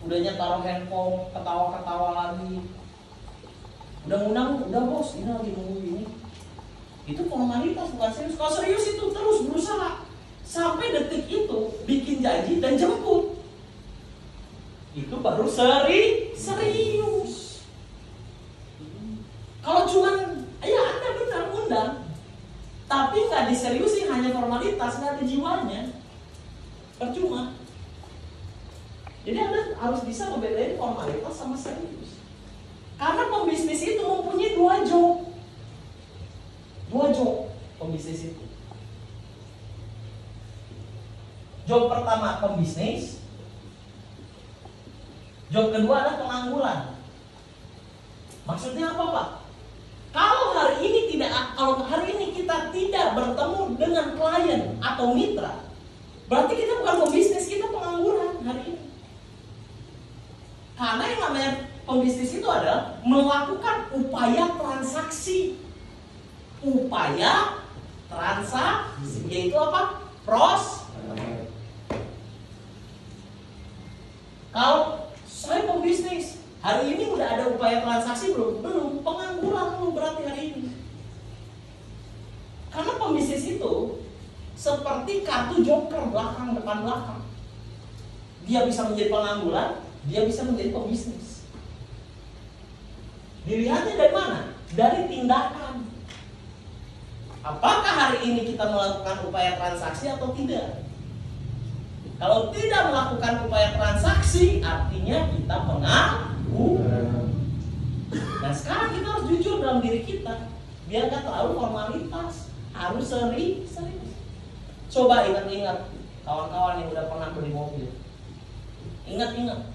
udahnya taruh handphone, ketawa lagi. Udah ngundang, udah bos, ini lagi nunggu ini. Itu formalitas, bukan serius. Kalau serius itu terus berusaha sampai detik itu bikin janji dan jemput. Itu baru serius. Kalau cuman ya Anda benar undang, tapi nggak diseriusin, hanya formalitas, nggak ada jiwanya, percuma. Jadi Anda harus bisa membedain formalitas sama serius. Karena pembisnis itu mempunyai dua job pembisnis itu. Job pertama pembisnis, job kedua adalah pengangguran. Maksudnya apa, Pak? Kalau hari ini kita tidak bertemu dengan klien atau mitra, berarti kita bukan pembisnis, kita pengangguran hari ini. Karena yang namanya pembisnis itu adalah melakukan upaya transaksi, yaitu apa? Kalau saya pembisnis, hari ini udah ada upaya transaksi belum? Belum, pengangguran lu berarti hari ini. Karena pembisnis itu seperti kartu joker, belakang depan belakang. Dia bisa menjadi pengangguran, dia bisa menjadi pembisnis. Dilihatnya dari mana? Dari tindakan. Apakah hari ini kita melakukan upaya transaksi atau tidak? Kalau tidak melakukan upaya transaksi, artinya kita pengangguran. Dan sekarang kita harus jujur dalam diri kita, biar gak terlalu formalitas, harus serius. Coba ingat-ingat kawan-kawan yang udah pernah beli mobil. Ingat-ingat,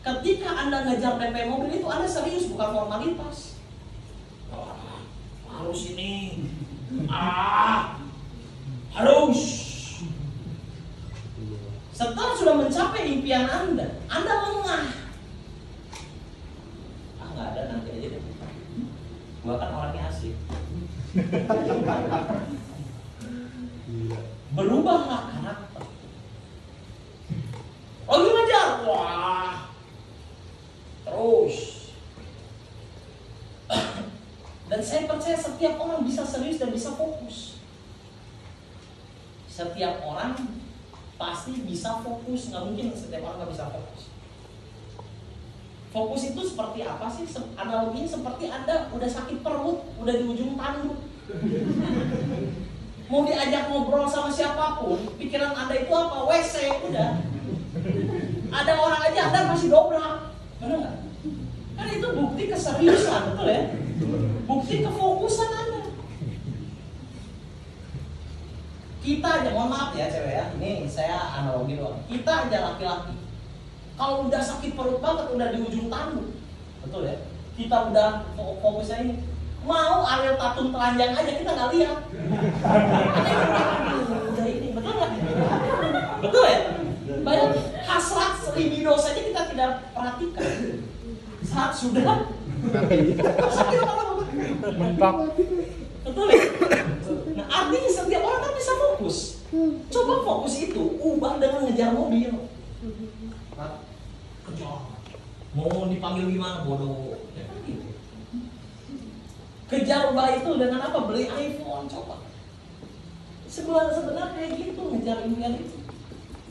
ketika Anda ngejar DP mobil itu Anda serius, bukan formalitas. Harus ini, harus. Setelah sudah mencapai impian Anda lengah. Nggak ada, nanti aja deh. Gua kan orangnya asik. Berubahlah karakter. Lagi ngejar, wah, terus. Dan saya percaya setiap orang bisa serius dan bisa fokus. Setiap orang pasti bisa fokus, nggak mungkin setiap orang nggak bisa fokus. Fokus itu seperti apa sih? Analoginya seperti Anda udah sakit perut, udah di ujung tanduk. Mau diajak ngobrol sama siapapun, pikiran Anda itu apa? WC, udah. Ada orang aja Anda masih dobrak, benar nggak? Kan itu bukti keseriusan, betul ya? Bukti kefokusan Anda. Kita aja, mohon maaf ya cewek ya, ini saya analogi doang. Kita aja laki-laki, kalau udah sakit perut banget, udah di ujung tanduk, betul ya? Kita udah fokusnya ini, mau Ariel Tatum telanjang aja kita nggak lihat. Udah ini, betul nggak? Betul ya? Banyak hasrat libido saja kita tidak perhatikan. Saat sudah sakit mentok. betul ya? Nah artinya setiap orang kan bisa fokus. Coba fokus itu ubah dengan ngejar mobil. Kejar. Mau dipanggil gimana bodoh? Ya kan gitu. Kejar ubah itu dengan apa? Beli iPhone, coba. Sebenarnya kayak gitu ngejar impian itu.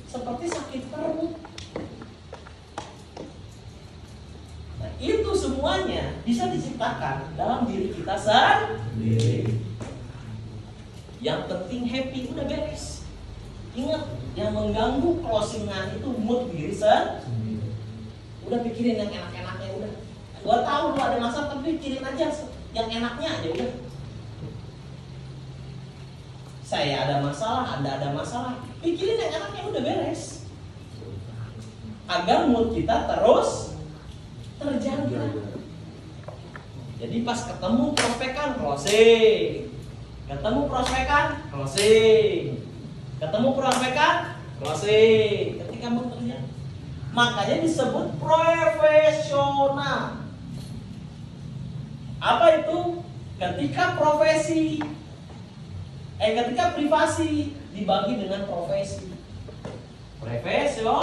Seperti sakit perut. Nah, itu semuanya bisa diciptakan dalam diri kita sendiri. Yang penting happy, udah beres. Ingat, yang mengganggu closingan itu mood diri sendiri. Udah pikirin yang enak-enaknya udah. Gua tahu lu ada masalah, tapi pikirin aja yang enaknya aja udah. Saya ada masalah, Anda ada masalah, pikirin yang enaknya udah beres. Agar mood kita terus terjaga. Jadi pas ketemu prospekan closing, ketemu prospekan closing, ketemu prospekan closing. Ketika mau terjaga, Makanya disebut profesional. Apa itu? Ketika privasi dibagi dengan profesi. Profesio,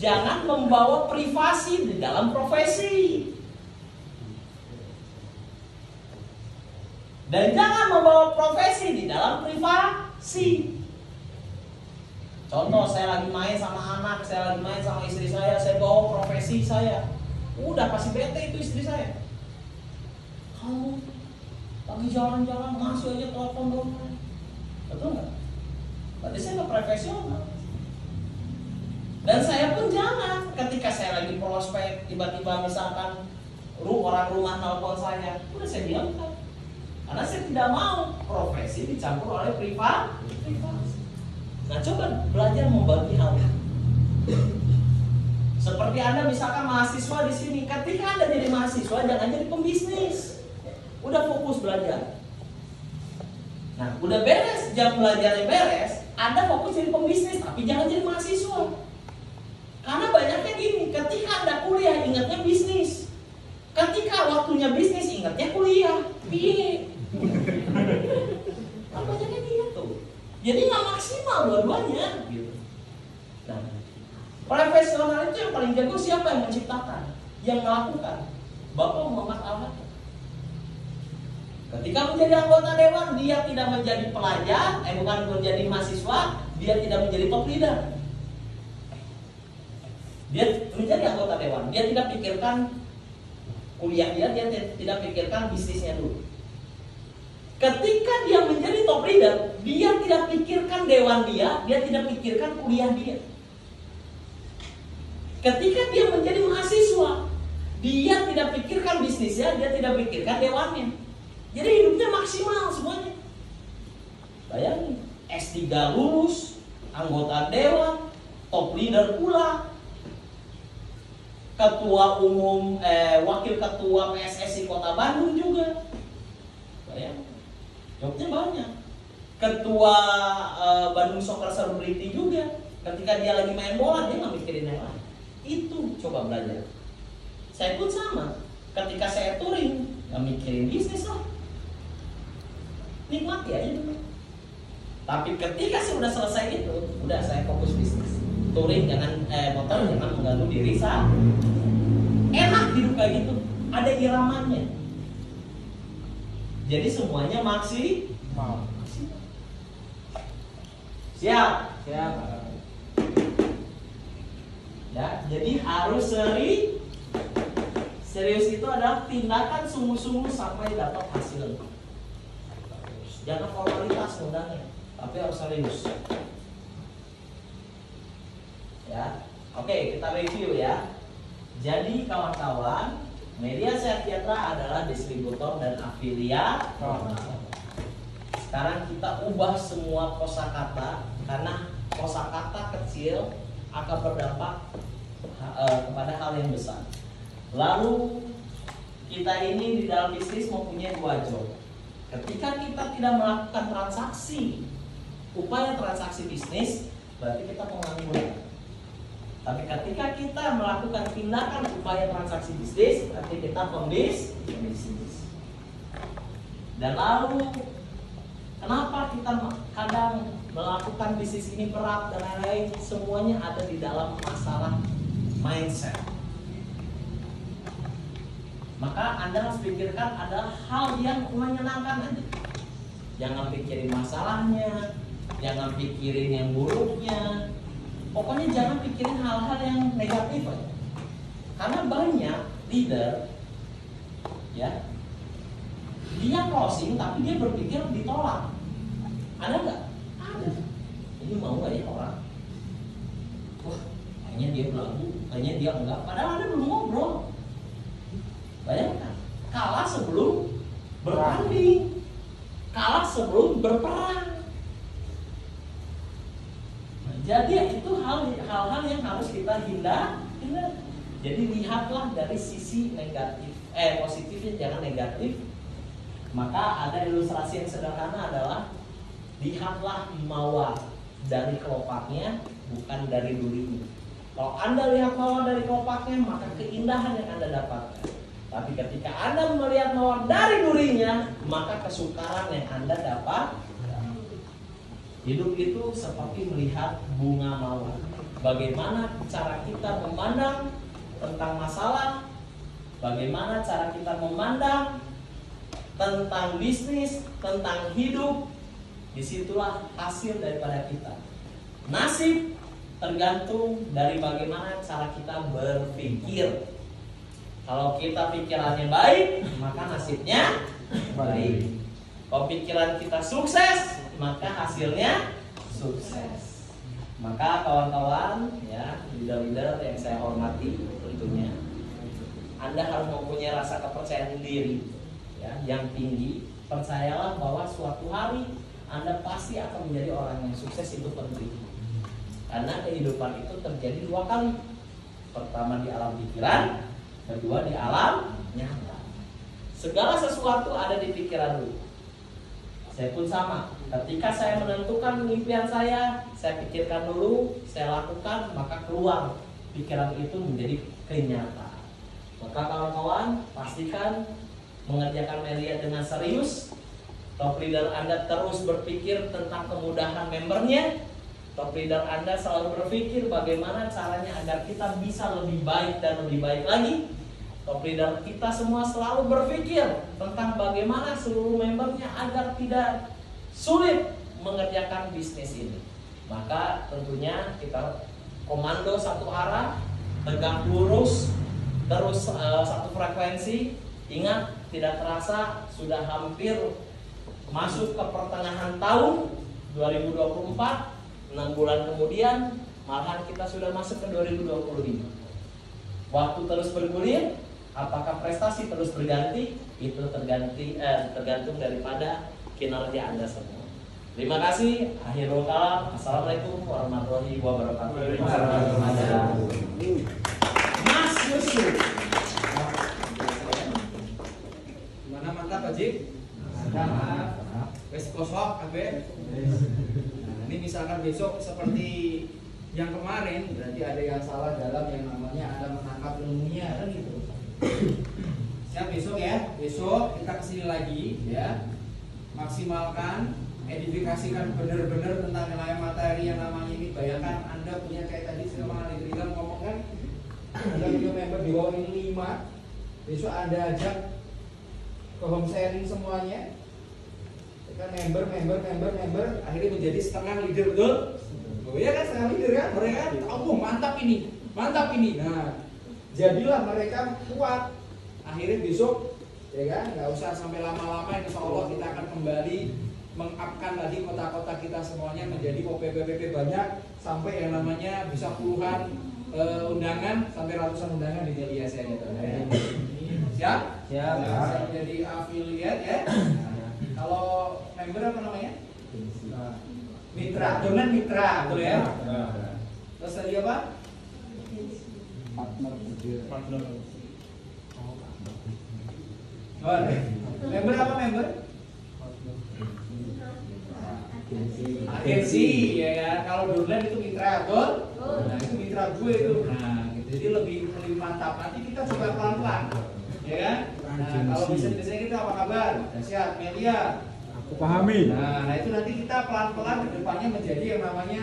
jangan membawa privasi di dalam profesi. Dan jangan membawa profesi di dalam privasi. Contoh, saya lagi main sama anak, saya lagi main sama istri saya bawa profesi saya. Udah pasti bete itu istri saya. Kamu lagi jalan-jalan masih aja telepon dong. Betul nggak? Berarti saya nggak profesional. Dan saya pun jangan ketika saya lagi prospek tiba-tiba misalkan orang rumah nelpon saya, udah saya diamkan. Karena saya tidak mau profesi dicampur oleh privasi. Nah, coba belajar membagi hal. Seperti Anda misalkan mahasiswa di sini, ketika Anda jadi mahasiswa jangan jadi pembisnis. Udah fokus belajar. Nah, udah beres jam belajarnya beres, Anda fokus jadi pembisnis, tapi jangan jadi mahasiswa. Karena banyaknya gini, ketika Anda kuliah ingatnya bisnis. Ketika waktunya bisnis ingatnya kuliah. Piye? Kan banyaknya gitu. Jadi nggak maksimal dua-duanya gitu. Nah, profesional itu yang paling jago siapa yang menciptakan, yang melakukan? Bapak Muhammad Al-Hakim. Ketika menjadi anggota dewan, dia tidak menjadi pelajar, bukan menjadi mahasiswa, dia tidak menjadi top leader. Dia menjadi anggota dewan, dia tidak pikirkan kuliah dia tidak pikirkan bisnisnya dulu. Ketika dia menjadi top leader, dia tidak pikirkan dewan dia tidak pikirkan kuliah dia. Ketika dia menjadi mahasiswa, dia tidak pikirkan bisnisnya, dia tidak pikirkan dewannya. Jadi hidupnya maksimal semuanya. Bayangin, S3 lulus, anggota dewan, top leader pula, ketua umum, wakil ketua PSSI Kota Bandung juga. Bayangin. Jobnya banyak. Ketua Bandung Soccer Celebrity juga. Ketika dia lagi main bola, dia nggak mikirin yang lain. Itu coba belajar. Saya pun sama. Ketika saya touring, nggak mikirin bisnis lah. Nikmati aja dulu. Tapi ketika saya udah selesai itu, udah saya fokus bisnis. Touring jangan motor jangan mengganggu diri saya. Enak hidup kayak gitu. Ada iramanya. Jadi semuanya maksimal. Siap? Siap. Ya, jadi harus serius itu adalah tindakan sungguh-sungguh sampai dapat hasil. Jangan formalitas mudahnya, tapi harus serius. Ya, oke kita review ya. Jadi kawan-kawan, Media Sejahtera adalah distributor dan afiliator. Sekarang kita ubah semua kosakata karena kosakata kecil akan berdampak kepada hal yang besar. Lalu kita ini di dalam bisnis mempunyai dua job. Ketika kita tidak melakukan transaksi, upaya transaksi bisnis, berarti kita pengangguran. Tapi ketika kita melakukan tindakan upaya transaksi bisnis, berarti kita pembisnis. Dan lalu kenapa kita kadang melakukan bisnis ini berat dan lain-lain? Semuanya ada di dalam masalah mindset. Maka Anda harus pikirkan adalah hal yang menyenangkan aja. Jangan pikirin masalahnya, jangan pikirin yang buruknya. Pokoknya jangan pikirin hal-hal yang negatif aja. Karena banyak leader ya, dia closing tapi dia berpikir ditolak. Ada nggak? Ada. Ini mau nggak ya orang? Wah, kayaknya dia belagu, kayaknya dia enggak. Padahal Anda belum ngobrol. Bayangkan, kalah sebelum bertanding, kalah sebelum berperang. Nah, jadi itu hal-hal yang harus kita hindari. Jadi lihatlah dari sisi negatif, positifnya jangan negatif. Maka ada ilustrasi yang sederhana adalah lihatlah mawar dari kelopaknya, bukan dari durinya. Kalau Anda lihat mawar dari kelopaknya, maka keindahan yang Anda dapatkan. Tapi ketika Anda melihat mawar dari durinya, maka kesukaran yang Anda dapat. Hidup itu seperti melihat bunga mawar. Bagaimana cara kita memandang tentang masalah, bagaimana cara kita memandang tentang bisnis, tentang hidup, disitulah hasil daripada kita. Nasib tergantung dari bagaimana cara kita berpikir. Kalau kita pikirannya baik, maka nasibnya baik. Kalau pikiran kita sukses, maka hasilnya sukses. Maka kawan-kawan, ya, leader-leader yang saya hormati, tentunya Anda harus mempunyai rasa kepercayaan diri, ya, yang tinggi. Percayalah bahwa suatu hari Anda pasti akan menjadi orang yang sukses, itu penting. Karena kehidupan itu terjadi dua kali. Pertama di alam pikiran, kedua di alam nyata. Segala sesuatu ada di pikiran dulu. Saya pun sama. Ketika saya menentukan impian saya pikirkan dulu, saya lakukan, maka keluar pikiran itu menjadi kenyataan. Maka kawan-kawan, pastikan mengerjakan media dengan serius. Top leader Anda terus berpikir tentang kemudahan membernya. Top leader Anda selalu berpikir bagaimana caranya agar kita bisa lebih baik dan lebih baik lagi. Top leader kita semua selalu berpikir tentang bagaimana seluruh membernya agar tidak sulit mengerjakan bisnis ini. Maka tentunya kita komando satu arah, tegak lurus, terus satu frekuensi. Ingat, tidak terasa sudah hampir masuk ke pertengahan tahun 2024. 6 bulan kemudian malahan kita sudah masuk ke 2025. Waktu terus bergulir. Apakah prestasi terus berganti? Itu tergantung daripada kinerja Anda semua. Terima kasih. Akhirul kalam. Assalamualaikum warahmatullahi wabarakatuh. Mas Yusuf. Gimana, mantap Pak Jik? Mantap. Wes kosok kabeh. Nah, ini misalkan besok seperti yang kemarin, berarti ada yang salah dalam yang namanya Anda menangkap ilmunya, kan gitu. Siap besok ya, besok kita kesini lagi ya, maksimalkan, edifikasikan benar-benar tentang nilai materi yang namanya ini. Bayangkan Anda punya kayak tadi sama Ali Rizal ngomong kan, Anda punya member di bawah ini 5, besok Anda ajak ke home sharing semuanya, kan member, akhirnya menjadi setengah leader, betul? Oh iya kan, setengah leader kan, mereka oh mantap ini. Nah, jadilah mereka kuat. Akhirnya besok, ya kan, nggak usah sampai lama-lama. Insya Allah kita akan kembali mengupkan lagi kota-kota kita semuanya menjadi OPPPP banyak, sampai yang namanya bisa puluhan undangan sampai ratusan undangan di ISN itu. Siap? Siap. Saya menjadi afiliat ya. Kalau member apa namanya? Mitra, domen mitra, betul ya? Terus tadi apa? Partner. Member apa member? Agensi, ya kan? Kalau downline itu mitra, betul? Nah itu mitra gue itu. Nah, gitu. Jadi lebih mantap. Nanti kita coba pelan-pelan, ya kan? Nah, kalau biasanya kita apa kabar? Siap, media. Aku pahami. Nah, itu nanti kita pelan-pelan ke depannya menjadi yang namanya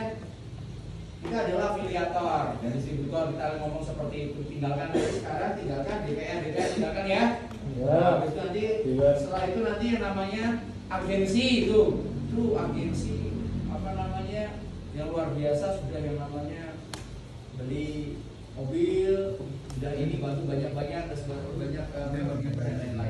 kita adalah afiliator. Dan distributor kita ngomong seperti itu. Tinggalkan sekarang, tinggalkan DPR, tinggalkan ya. Nah, itu nanti setelah itu nanti yang namanya agensi itu agensi apa namanya yang luar biasa, sudah yang namanya beli mobil, sudah ini bantu banyak-banyak, dan banyak member-member yang lain-lain.